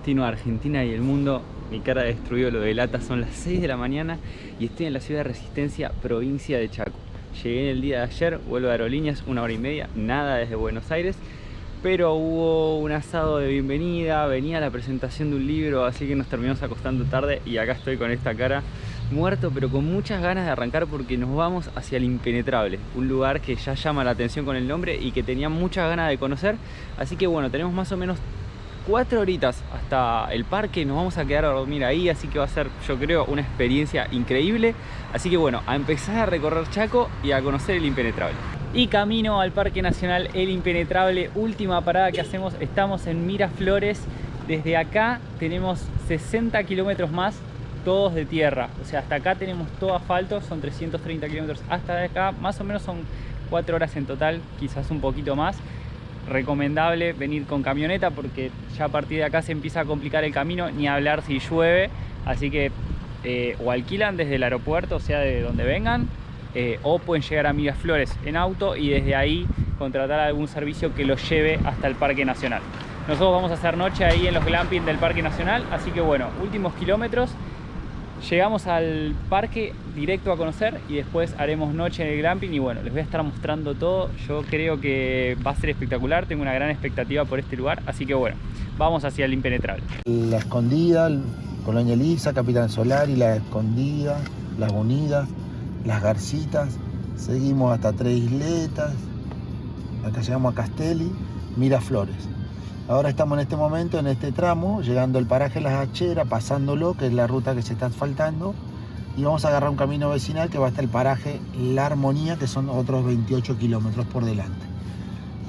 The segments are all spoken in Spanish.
destino a Argentina y el mundo. Mi cara destruyó, lo delata. Son las 6 de la mañana y estoy en la ciudad de Resistencia, provincia de Chaco. Llegué el día de ayer, vuelo de Aerolíneas, 1 hora y media, nada desde Buenos Aires. Pero hubo un asado de bienvenida, venía la presentación de un libro, así que nos terminamos acostando tarde y acá estoy con esta cara muerto, pero con muchas ganas de arrancar porque nos vamos hacia el Impenetrable, un lugar que ya llama la atención con el nombre y que tenía muchas ganas de conocer. Así que bueno, tenemos más o menos 4 horitas hasta el parque, nos vamos a quedar a dormir ahí, así que va a ser, yo creo, una experiencia increíble. Así que bueno, a empezar a recorrer Chaco y a conocer el Impenetrable. Y camino al Parque Nacional El Impenetrable, última parada que hacemos, estamos en Miraflores. Desde acá tenemos 60 kilómetros más, todos de tierra, o sea, hasta acá tenemos todo asfalto, son 330 kilómetros hasta de acá, más o menos son 4 horas en total, quizás un poquito más. Recomendable venir con camioneta porque ya a partir de acá se empieza a complicar el camino, ni hablar si llueve, así que o alquilan desde el aeropuerto, o sea, de donde vengan, o pueden llegar a Miraflores en auto y desde ahí contratar algún servicio que los lleve hasta el Parque Nacional. Nosotros vamos a hacer noche ahí en los glamping del Parque Nacional, así que bueno, últimos kilómetros. Llegamos al parque directo a conocer y después haremos noche en el glamping y bueno, les voy a estar mostrando todo. Yo creo que va a ser espectacular, tengo una gran expectativa por este lugar, así que bueno, vamos hacia el Impenetrable. La Escondida, Colonia Elisa, Capitán Solari, La Escondida, Las Unidas, Las Garcitas, seguimos hasta Tres Isletas, acá llegamos a Castelli, Miraflores. Ahora estamos en este momento, en este tramo, llegando al paraje Las Hacheras, pasándolo, que es la ruta que se está asfaltando, y vamos a agarrar un camino vecinal que va hasta el paraje La Armonía, que son otros 28 kilómetros por delante.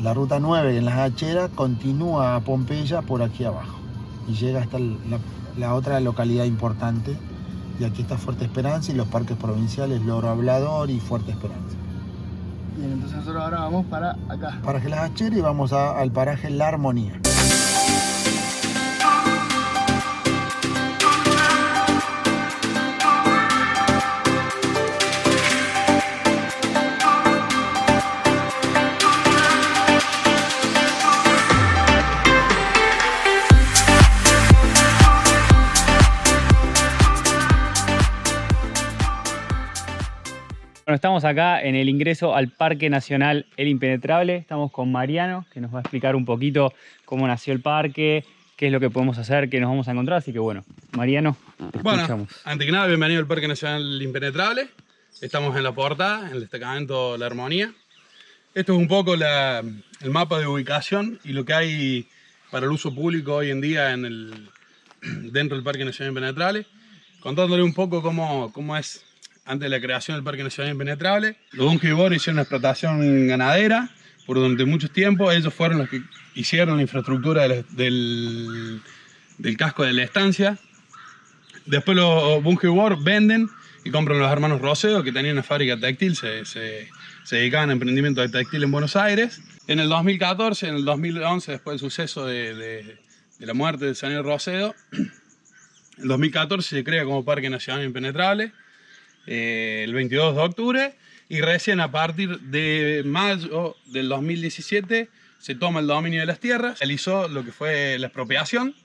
La ruta 9 en Las Hacheras continúa a Pompeya por aquí abajo y llega hasta la otra localidad importante, y aquí está Fuerte Esperanza y los parques provinciales Loro Hablador y Fuerte Esperanza. Bien, entonces nosotros ahora vamos para acá. Paraje Las Hacheras y vamos al paraje La Armonía. Bueno, estamos acá en el ingreso al Parque Nacional El Impenetrable. Estamos con Mariano, que nos va a explicar un poquito cómo nació el parque, qué es lo que podemos hacer, qué nos vamos a encontrar. Así que bueno, Mariano, te escuchamos. Antes que nada, bienvenido al Parque Nacional El Impenetrable. Estamos en la portada, en el destacamento La Armonía. Esto es un poco el mapa de ubicación y lo que hay para el uso público hoy en día dentro del Parque Nacional Impenetrable. Contándole un poco cómo es antes de la creación del Parque Nacional Impenetrable. Los Bunge hicieron una explotación ganadera por durante mucho tiempo. Ellos fueron los que hicieron la infraestructura del casco de la estancia. Después los Bunge venden y compran los hermanos Rocedo, que tenían una fábrica textil, se dedicaban a emprendimiento de textil en Buenos Aires. En el 2014, en el 2011, después del suceso de la muerte del señor Rocedo, en el 2014 se crea como Parque Nacional Impenetrable. El 22 de octubre y recién a partir de mayo del 2017 se toma el dominio de las tierras, se realizó lo que fue la expropiación,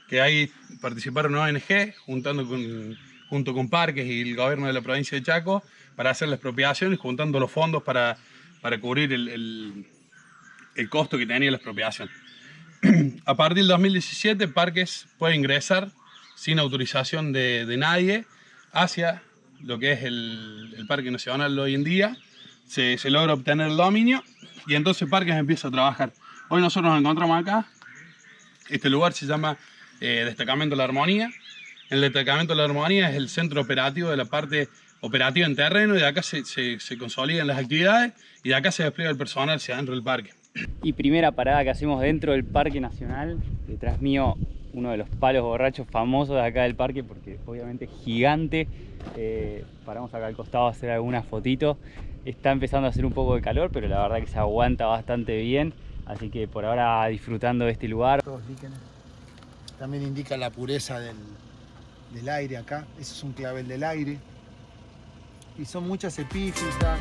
que ahí participaron ONG junto con parques y el gobierno de la provincia de Chaco para hacer la expropiación y juntando los fondos para cubrir el costo que tenía la expropiación. A partir del 2017 Parques puede ingresar sin autorización de nadie hacia lo que es el Parque Nacional hoy en día. Se logra obtener el dominio y entonces Parques empieza a trabajar. Hoy nosotros nos encontramos acá. Este lugar se llama Destacamento La Armonía. El Destacamento La Armonía es el centro operativo de la parte operativa en terreno y de acá se consolidan las actividades y de acá se despliega el personal hacia dentro del parque. Y primera parada que hacemos dentro del Parque Nacional. Detrás mío uno de los palos borrachos famosos de acá del parque, porque obviamente es gigante. Paramos acá al costado a hacer algunas fotitos. Está empezando a hacer un poco de calor, pero la verdad que se aguanta bastante bien. Así que por ahora disfrutando de este lugar. Todos líquenes. También indica la pureza del aire acá. Eso es un clavel del aire. Y son muchas epífitas.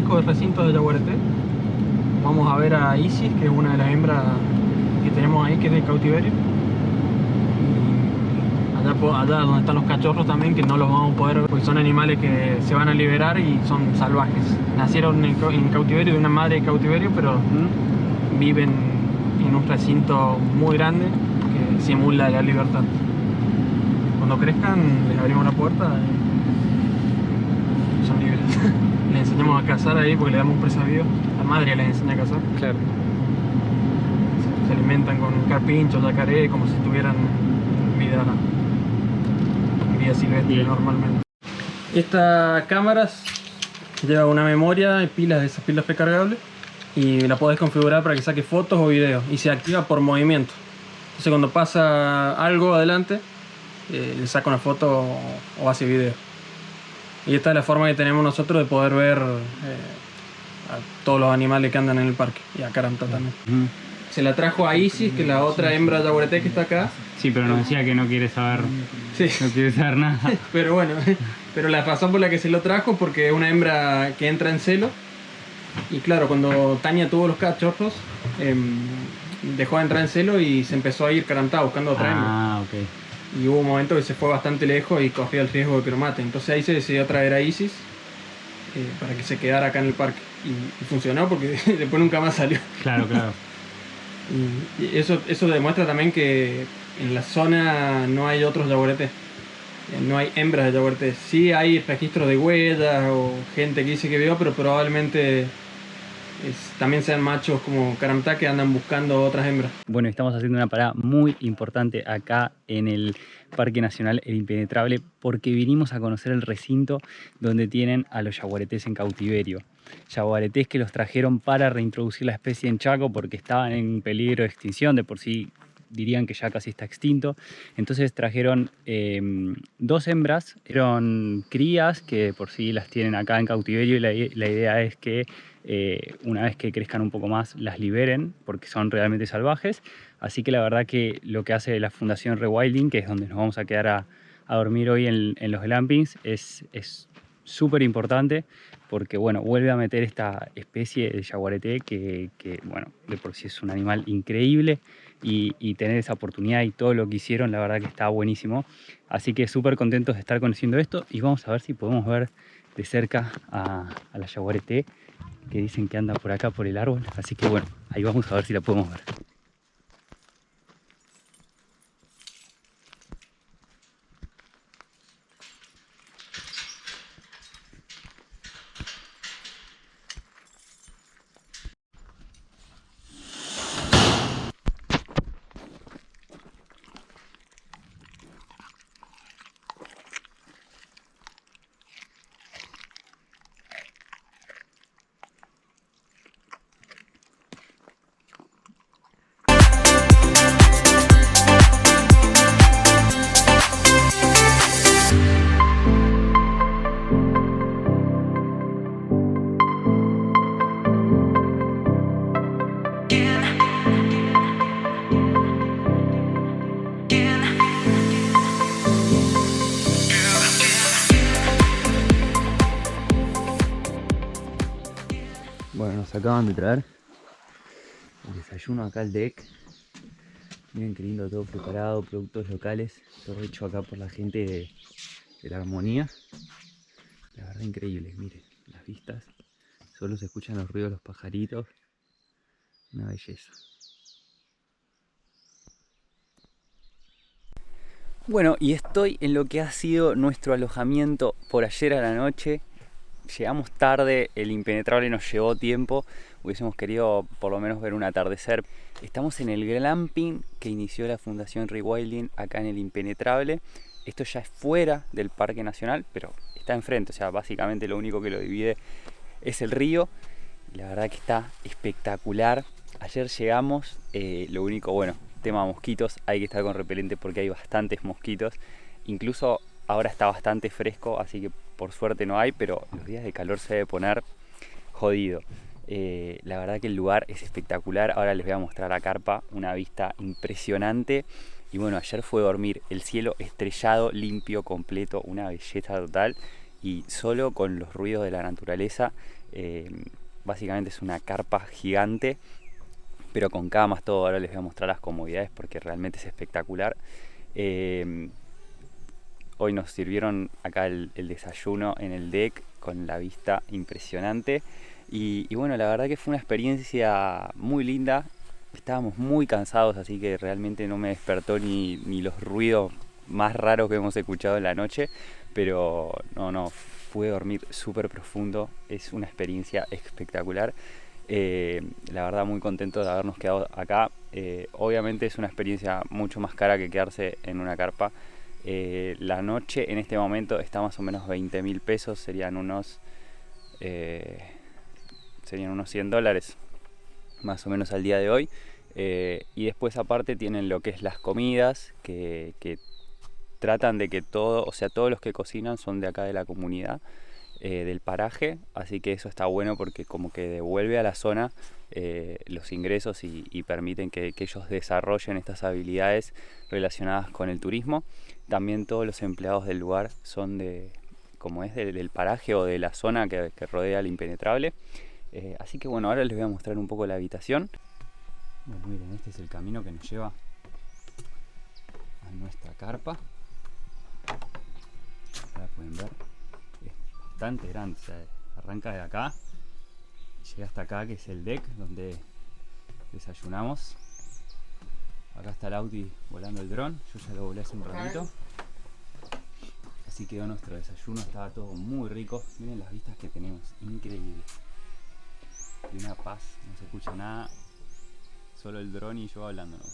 complejo de recintos de Yaguareté. Vamos a ver a Isis, que es una de las hembras que tenemos ahí, que es de cautiverio. Y allá donde están los cachorros también, que no los vamos a poder ver, porque son animales que se van a liberar y son salvajes. Nacieron en cautiverio, de una madre de cautiverio, pero viven en un recinto muy grande que simula la libertad. Cuando crezcan les abrimos la puerta y son libres. Les enseñamos a cazar ahí porque le damos un presavío. La madre les enseña a cazar. Claro. Se alimentan con carpinchos, yacaré, como si tuvieran vida silvestre normalmente. Esta cámara lleva una memoria y pilas, de esas pilas recargables, y la podés configurar para que saque fotos o videos y se activa por movimiento. Entonces cuando pasa algo adelante, le saca una foto o hace video. Y esta es la forma que tenemos nosotros de poder ver a todos los animales que andan en el parque, y a Caramta también. Se la trajo a Isis, que es la otra hembra yaguareté que está acá. Sí, pero nos decía que no quiere saber, Sí. no quiere saber nada. Pero bueno, pero la razón por la que se lo trajo es porque es una hembra que entra en celo. Y claro, cuando Tania tuvo los cachorros, dejó de entrar en celo y se empezó a ir Caramta buscando otra hembra. Ah, ok. Y hubo un momento que se fue bastante lejos y corría el riesgo de que lo maten. Entonces ahí se decidió traer a Isis para que se quedara acá en el parque. Y funcionó porque después nunca más salió. Claro, claro. Y eso demuestra también que en la zona no hay otros yaguaretés. No hay hembras de yaguaretés. Sí hay registros de huellas o gente que dice que vio, pero probablemente también sean machos como Caramta que andan buscando otras hembras. Bueno, estamos haciendo una parada muy importante acá en el Parque Nacional El Impenetrable, porque vinimos a conocer el recinto donde tienen a los yaguaretés en cautiverio. Yaguaretés que los trajeron para reintroducir la especie en Chaco porque estaban en peligro de extinción, de por sí dirían que ya casi está extinto. Entonces trajeron dos hembras, eran crías que por sí las tienen acá en cautiverio, y la idea es que una vez que crezcan un poco más las liberen porque son realmente salvajes. Así que la verdad que lo que hace la Fundación Rewilding, que es donde nos vamos a quedar a dormir hoy en los glampings, es súper importante, porque bueno, vuelve a meter esta especie de yaguareté que bueno, de por sí es un animal increíble, y tener esa oportunidad y todo lo que hicieron, la verdad que está buenísimo. Así que súper contentos de estar conociendo esto, y vamos a ver si podemos ver de cerca a la yaguareté, que dicen que anda por acá por el árbol. Así que bueno, ahí vamos a ver si la podemos ver. Bueno, nos acaban de traer el desayuno acá al deck. Miren qué lindo, todo preparado, productos locales, todo hecho acá por la gente de la Armonía. La verdad increíble, miren, las vistas, solo se escuchan los ruidos de los pajaritos, una belleza. Bueno, y estoy en lo que ha sido nuestro alojamiento por ayer a la noche. Llegamos tarde, el Impenetrable nos llevó tiempo, hubiésemos querido por lo menos ver un atardecer. Estamos en el glamping que inició la Fundación Rewilding acá en el Impenetrable. Esto ya es fuera del Parque Nacional, pero está enfrente, o sea, básicamente lo único que lo divide es el río. La verdad que está espectacular. Ayer llegamos, lo único, bueno, tema mosquitos, hay que estar con repelente porque hay bastantes mosquitos. Incluso ahora está bastante fresco, así que por suerte no hay, pero los días de calor se debe poner jodido. La verdad que el lugar es espectacular. Ahora les voy a mostrar a carpa, una vista impresionante. Y bueno, ayer fue dormir, el cielo estrellado, limpio, completo, una belleza total. y solo con los ruidos de la naturaleza. Básicamente es una carpa gigante, pero con camas, todo. Ahora les voy a mostrar las comodidades porque realmente es espectacular. Hoy nos sirvieron acá el desayuno en el deck con la vista impresionante. Y bueno, la verdad que fue una experiencia muy linda. Estábamos muy cansados, así que realmente no me despertó ni los ruidos más raros que hemos escuchado en la noche. Pero no, pude dormir súper profundo. Es una experiencia espectacular. La verdad muy contento de habernos quedado acá. Obviamente es una experiencia mucho más cara que quedarse en una carpa. La noche en este momento está más o menos 20.000 pesos, serían unos $100 más o menos al día de hoy. Y después aparte tienen lo que es las comidas, que tratan de que todos los que cocinan son de acá de la comunidad, del paraje, así que eso está bueno porque como que devuelve a la zona los ingresos y permiten que ellos desarrollen estas habilidades relacionadas con el turismo. También todos los empleados del lugar son del paraje o de la zona que rodea el impenetrable. Así que bueno, ahora les voy a mostrar un poco la habitación. Bueno, miren, este es el camino que nos lleva a nuestra carpa. Ahora pueden ver, es bastante grande, o sea, arranca de acá, llega hasta acá, que es el deck donde desayunamos. Acá está el Audi volando el dron, yo ya lo volé hace un ratito. Así quedó nuestro desayuno, estaba todo muy rico. Miren las vistas que tenemos, increíble. Y una paz, no se escucha nada, solo el dron y yo hablando, ¿no?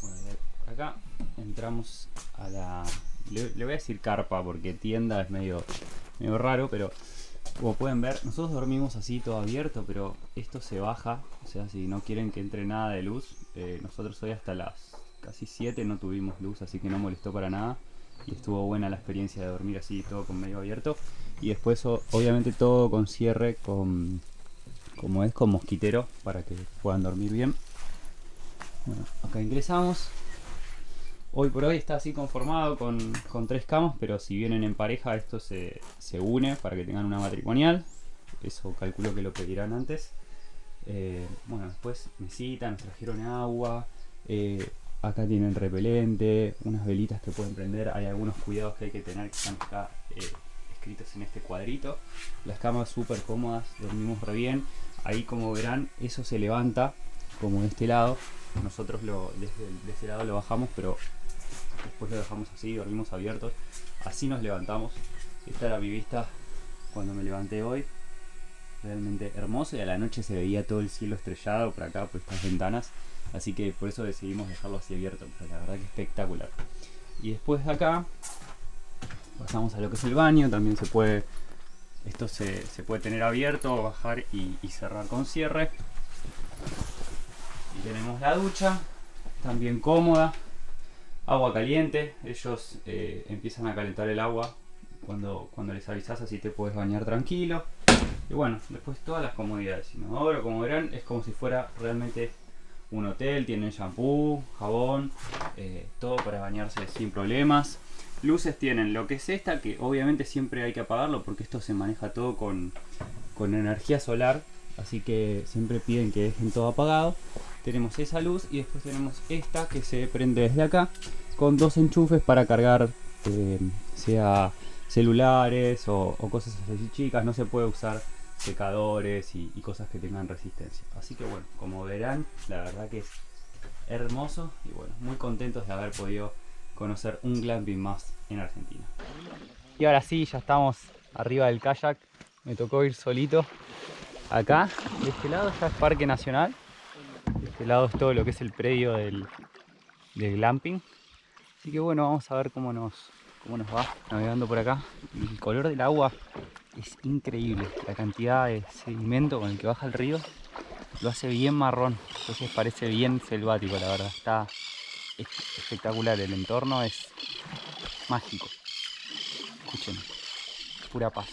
Bueno, por acá entramos a la... Le voy a decir carpa porque tienda es medio raro, pero como pueden ver, nosotros dormimos así todo abierto, pero esto se baja, o sea, si no quieren que entre nada de luz, nosotros hoy hasta las casi 7 no tuvimos luz, así que no molestó para nada y estuvo buena la experiencia de dormir así todo con medio abierto. Y después obviamente todo con cierre, con mosquitero para que puedan dormir bien. Bueno, acá ingresamos. Hoy por hoy está así conformado con 3 camas, pero si vienen en pareja esto se une para que tengan una matrimonial. Eso calculo que lo pedirán antes. Bueno, después mesita, nos trajeron agua. Acá tienen repelente, unas velitas que pueden prender. Hay algunos cuidados que hay que tener que están acá escritos en este cuadrito. Las camas súper cómodas, dormimos re bien. Ahí como verán, eso se levanta como de este lado. Nosotros de este lado lo bajamos, pero después lo dejamos así, dormimos abiertos. Así nos levantamos. Esta era mi vista cuando me levanté hoy. Realmente hermoso, y a la noche se veía todo el cielo estrellado por acá, por estas ventanas. Así que por eso decidimos dejarlo así abierto, pero la verdad que espectacular. Y después de acá pasamos a lo que es el baño. También se puede, esto se puede tener abierto, bajar y cerrar con cierre. Y tenemos la ducha, también cómoda, agua caliente. Ellos empiezan a calentar el agua cuando les avisas, así te puedes bañar tranquilo. Y bueno, después todas las comodidades. Inodoro, como verán, es como si fuera realmente un hotel. Tienen shampoo, jabón, todo para bañarse sin problemas. Luces tienen lo que es esta, que obviamente siempre hay que apagarlo porque esto se maneja todo con energía solar, así que siempre piden que dejen todo apagado. Tenemos esa luz y después tenemos esta que se prende desde acá con 2 enchufes para cargar sea celulares o cosas así chicas. No se puede usar secadores y cosas que tengan resistencia. Así que bueno, como verán, la verdad que es hermoso y bueno, muy contentos de haber podido conocer un glamping más en Argentina. Y ahora sí, ya estamos arriba del kayak. Me tocó ir solito acá. De este lado ya es Parque Nacional. De este lado es todo lo que es el predio del glamping. Así que bueno, vamos a ver cómo nos va navegando por acá. El color del agua es increíble. La cantidad de sedimento con el que baja el río lo hace bien marrón. Entonces parece bien selvático, la verdad. Está espectacular. El entorno es mágico. Escuchen, pura paz.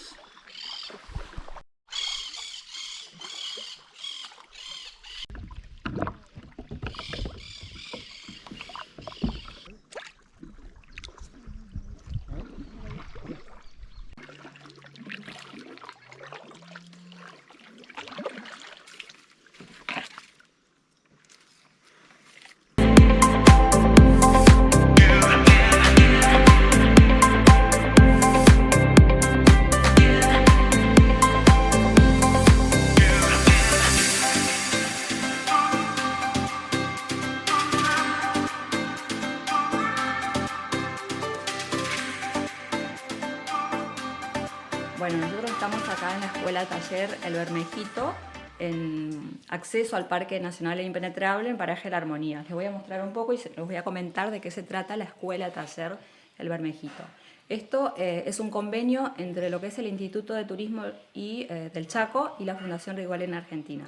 Bueno, nosotros estamos acá en la escuela taller El Bermejito, en acceso al Parque Nacional Impenetrable en Paraje La Armonía. Les voy a mostrar un poco y les voy a comentar de qué se trata la escuela taller El Bermejito. Esto es un convenio entre lo que es el Instituto de Turismo del Chaco y la Fundación Rigolén Argentina.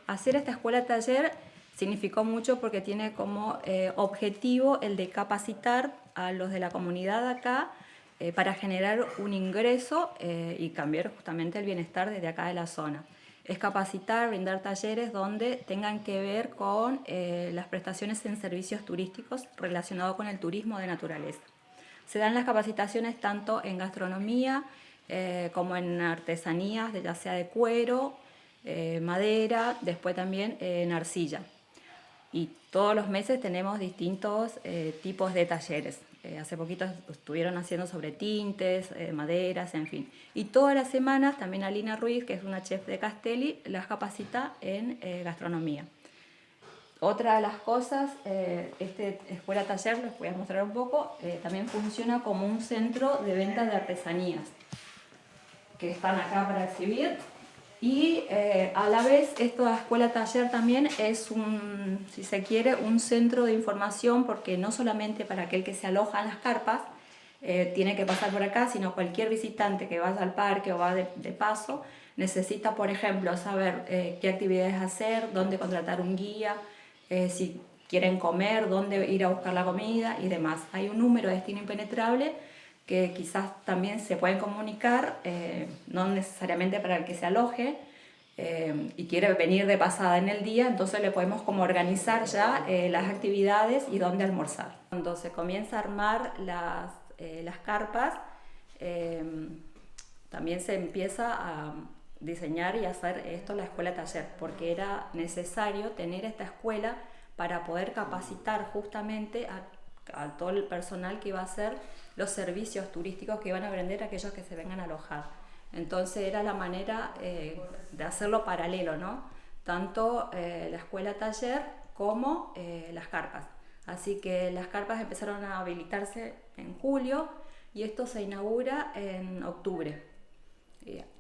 Hacer esta escuela taller significó mucho porque tiene como objetivo el de capacitar a los de la comunidad acá para generar un ingreso y cambiar justamente el bienestar desde acá de la zona. Es capacitar, brindar talleres donde tengan que ver con las prestaciones en servicios turísticos relacionados con el turismo de naturaleza. Se dan las capacitaciones tanto en gastronomía como en artesanías, ya sea de cuero, madera, después también en arcilla. Y todos los meses tenemos distintos tipos de talleres. Hace poquito estuvieron haciendo sobre tintes, maderas, en fin. Y todas las semanas también Alina Ruiz, que es una chef de Castelli, las capacita en gastronomía. Otra de las cosas, escuela taller, les voy a mostrar un poco, también funciona como un centro de venta de artesanías que están acá para exhibir. Y a la vez, esta escuela taller también es si se quiere, un centro de información, porque no solamente para aquel que se aloja en las carpas tiene que pasar por acá, sino cualquier visitante que vaya al parque o va de paso necesita, por ejemplo, saber qué actividades hacer, dónde contratar un guía, si quieren comer, dónde ir a buscar la comida y demás. Hay un número de destino impenetrable que quizás también se pueden comunicar, no necesariamente para el que se aloje y quiere venir de pasada en el día, entonces le podemos como organizar ya las actividades y dónde almorzar. Cuando se comienza a armar las carpas, también se empieza a diseñar y hacer esto la escuela taller, porque era necesario tener esta escuela para poder capacitar justamente a todo el personal que iba a hacer los servicios turísticos que iban a vender a aquellos que se vengan a alojar. Entonces era la manera de hacerlo paralelo, ¿no? Tanto la escuela taller como las carpas. Así que las carpas empezaron a habilitarse en julio y esto se inaugura en octubre.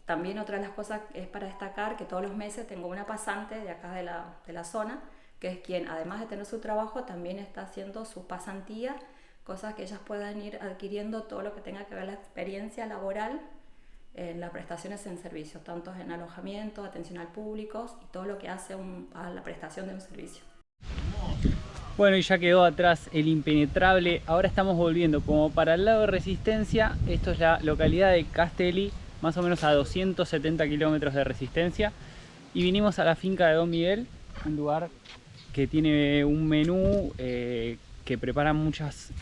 También otra de las cosas es para destacar que todos los meses tengo una pasante de acá de la zona, que es quien, además de tener su trabajo, también está haciendo sus pasantías, cosas que ellas puedan ir adquiriendo todo lo que tenga que ver la experiencia laboral en las prestaciones en servicios, tanto en alojamiento, atención al público y todo lo que hace a la prestación de un servicio. Bueno, y ya quedó atrás el impenetrable. Ahora estamos volviendo como para el lado de Resistencia. Esto es la localidad de Castelli, más o menos a 270 kilómetros de Resistencia. Y vinimos a la finca de Don Miguel, un lugar que tiene un menú que preparan muchas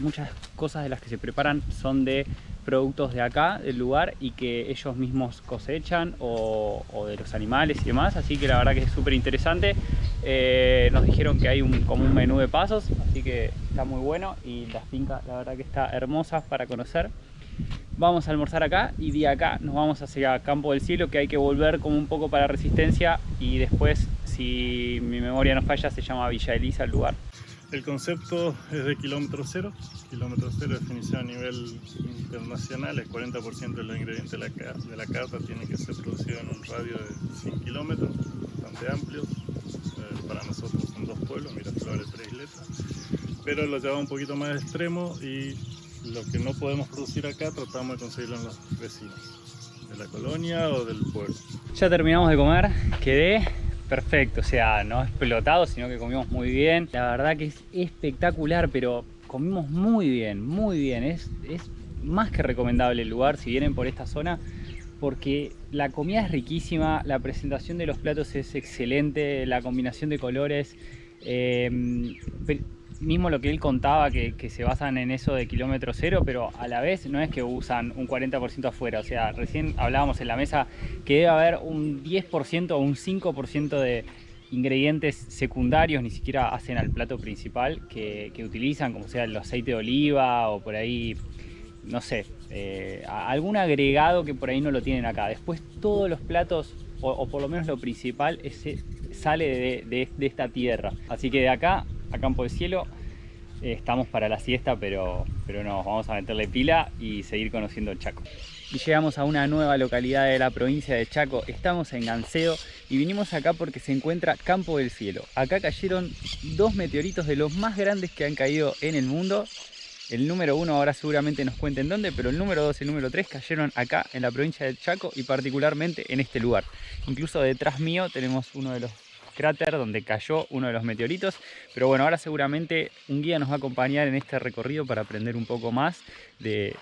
cosas de las que se preparan son de productos de acá, del lugar, y que ellos mismos cosechan o de los animales y demás, así que la verdad que es súper interesante. Nos dijeron que hay como un menú de pasos, así que está muy bueno, y la finca la verdad que está hermosa para conocer. Vamos a almorzar acá y de acá nos vamos hacia Campo del Cielo, que hay que volver como un poco para Resistencia, y después, si mi memoria no falla, se llama Villa Elisa el lugar. El concepto es de kilómetro cero. Kilómetro cero, definición a nivel internacional, el 40% de los ingredientes de la carta tiene que ser producido en un radio de 100 kilómetros, bastante amplio. Para nosotros son dos pueblos, Miraflores, Tres Isletas, pero lo llevamos un poquito más de extremo, y lo que no podemos producir acá tratamos de conseguirlo en los vecinos de la colonia o del pueblo. Ya terminamos de comer, quedé perfecto, o sea, no explotado, sino que comimos muy bien. La verdad que es espectacular, pero comimos muy bien, muy bien. Es más que recomendable el lugar si vienen por esta zona, porque la comida es riquísima, la presentación de los platos es excelente, la combinación de colores, mismo lo que él contaba, que se basan en eso de kilómetro cero, pero a la vez no es que usan un 40% afuera. O sea, recién hablábamos en la mesa que debe haber un 10% o un 5% de ingredientes secundarios, ni siquiera hacen al plato principal, que utilizan, como sea el aceite de oliva o por ahí, no sé, algún agregado que por ahí no lo tienen acá. Después todos los platos, o por lo menos lo principal, sale de esta tierra. Así que de acá a Campo del Cielo estamos para la siesta, pero no, vamos a meterle pila y seguir conociendo el Chaco. y llegamos a una nueva localidad de la provincia de Chaco. Estamos en Gancedo y vinimos acá porque se encuentra Campo del Cielo. Acá cayeron 2 meteoritos de los más grandes que han caído en el mundo. El número 1 ahora seguramente nos cuenten dónde, pero el número 2 y el número 3 cayeron acá en la provincia de Chaco y particularmente en este lugar. Incluso detrás mío tenemos uno de los cráteres donde cayó uno de los meteoritos. Pero bueno, ahora seguramente un guía nos va a acompañar en este recorrido para aprender un poco más de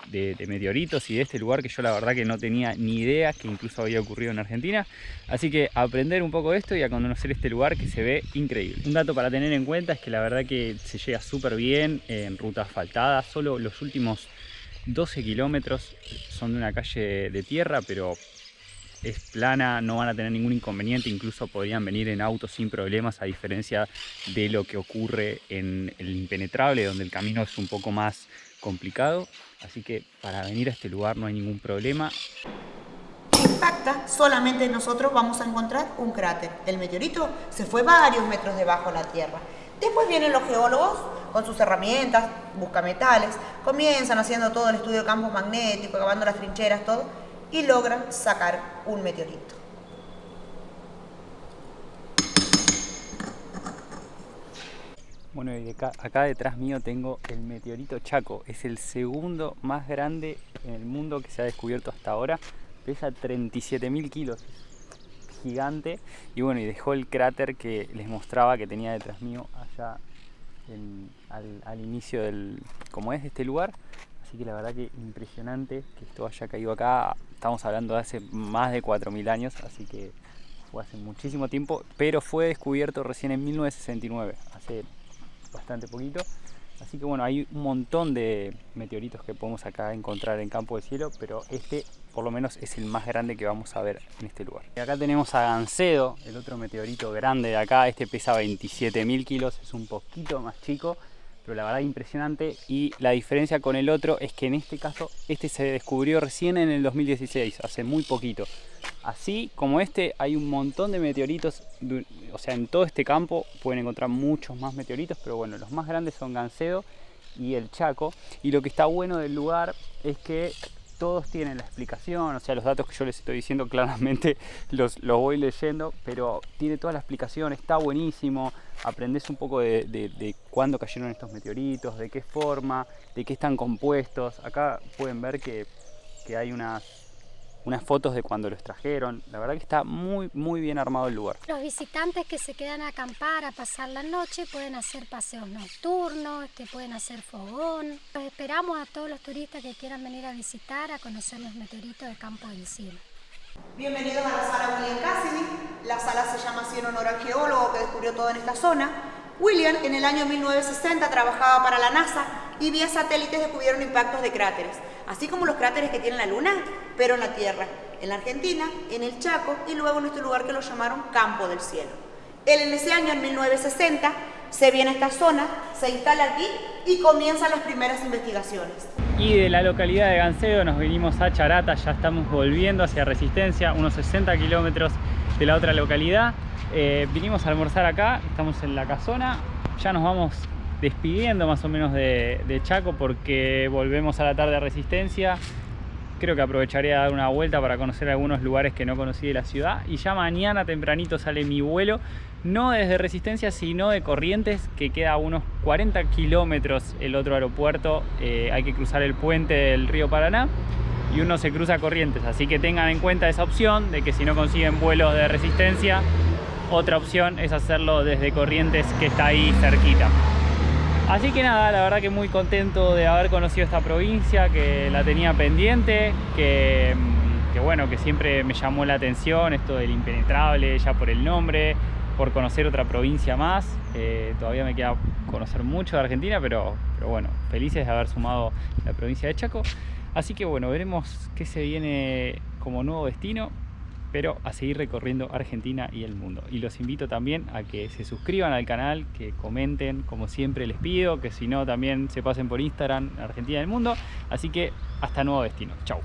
meteoritos y de este lugar que yo la verdad que no tenía ni idea que incluso había ocurrido en Argentina. Así que a aprender un poco de esto y a conocer este lugar que se ve increíble. Un dato para tener en cuenta es que la verdad que se llega súper bien en ruta asfaltada. Solo los últimos 12 kilómetros son de una calle de tierra, pero es plana, no van a tener ningún inconveniente, incluso podrían venir en auto sin problemas, a diferencia de lo que ocurre en el Impenetrable, donde el camino es un poco más complicado. Así que para venir a este lugar no hay ningún problema. Impacta, solamente nosotros vamos a encontrar un cráter. El meteorito se fue varios metros debajo de la Tierra. Después vienen los geólogos con sus herramientas, buscametales, comienzan haciendo todo el estudio de campos magnéticos, cavando las trincheras, todo, y logran sacar un meteorito. Bueno, y acá detrás mío tengo el meteorito Chaco. Es el segundo más grande en el mundo que se ha descubierto hasta ahora. Pesa 37.000 kilos. Gigante. Y bueno, y dejó el cráter que les mostraba que tenía detrás mío allá al inicio de este lugar. Así que la verdad que impresionante que esto haya caído acá. Estamos hablando de hace más de 4.000 años, así que fue hace muchísimo tiempo, pero fue descubierto recién en 1969, hace bastante poquito. Así que bueno, hay un montón de meteoritos que podemos acá encontrar en Campo del Cielo, pero este por lo menos es el más grande que vamos a ver en este lugar. Y acá tenemos a Gancedo, el otro meteorito grande de acá. Este pesa 27.000 kilos, es un poquito más chico, pero la verdad impresionante. Y la diferencia con el otro es que en este caso este se descubrió recién en el 2016, hace muy poquito. Así como este hay un montón de meteoritos, o sea, en todo este campo pueden encontrar muchos más meteoritos, pero bueno, los más grandes son Gancedo y el Chaco. Y lo que está bueno del lugar es que todos tienen la explicación, o sea, los datos que yo les estoy diciendo claramente los voy leyendo, pero tiene toda la explicación, está buenísimo. Aprendes un poco de cuándo cayeron estos meteoritos, de qué forma, de qué están compuestos. Acá pueden ver que hay unas fotos de cuando los trajeron. La verdad que está muy bien armado el lugar. Los visitantes que se quedan a acampar, a pasar la noche, pueden hacer paseos nocturnos, pueden hacer fogón. Los esperamos a todos los turistas que quieran venir a visitar, a conocer los meteoritos de Campo del Cielo. Bienvenidos a la sala William Cassidy. La sala se llama así en honor al geólogo que descubrió todo en esta zona. William en el año 1960 trabajaba para la NASA y vía satélites descubrieron impactos de cráteres, así como los cráteres que tiene la Luna, pero en la Tierra, en la Argentina, en el Chaco y luego en este lugar que lo llamaron Campo del Cielo. Él en ese año, en 1960, se viene a esta zona, se instala aquí y comienzan las primeras investigaciones. Y de la localidad de Gancedo nos vinimos a Charata, ya estamos volviendo hacia Resistencia, unos 60 kilómetros de la otra localidad. Vinimos a almorzar acá, estamos en la casona, ya nos vamos despidiendo más o menos de Chaco porque volvemos a la tarde a Resistencia. Creo que aprovecharé a dar una vuelta para conocer algunos lugares que no conocí de la ciudad y ya mañana tempranito sale mi vuelo, no desde Resistencia sino de Corrientes, que queda a unos 40 kilómetros el otro aeropuerto. Hay que cruzar el puente del río Paraná y uno se cruza a Corrientes, así que tengan en cuenta esa opción de que si no consiguen vuelos de Resistencia, otra opción es hacerlo desde Corrientes, que está ahí cerquita. Así que nada, la verdad que muy contento de haber conocido esta provincia, que la tenía pendiente, que bueno, que siempre me llamó la atención esto del Impenetrable, ya por el nombre, por conocer otra provincia más. Todavía me queda conocer mucho de Argentina, pero bueno, felices de haber sumado la provincia de Chaco. Así que bueno, veremos qué se viene como nuevo destino, pero a seguir recorriendo Argentina y el mundo. Y los invito también a que se suscriban al canal, que comenten, como siempre les pido, que si no también se pasen por Instagram, Argentina y el mundo. Así que hasta nuevo destino. Chau.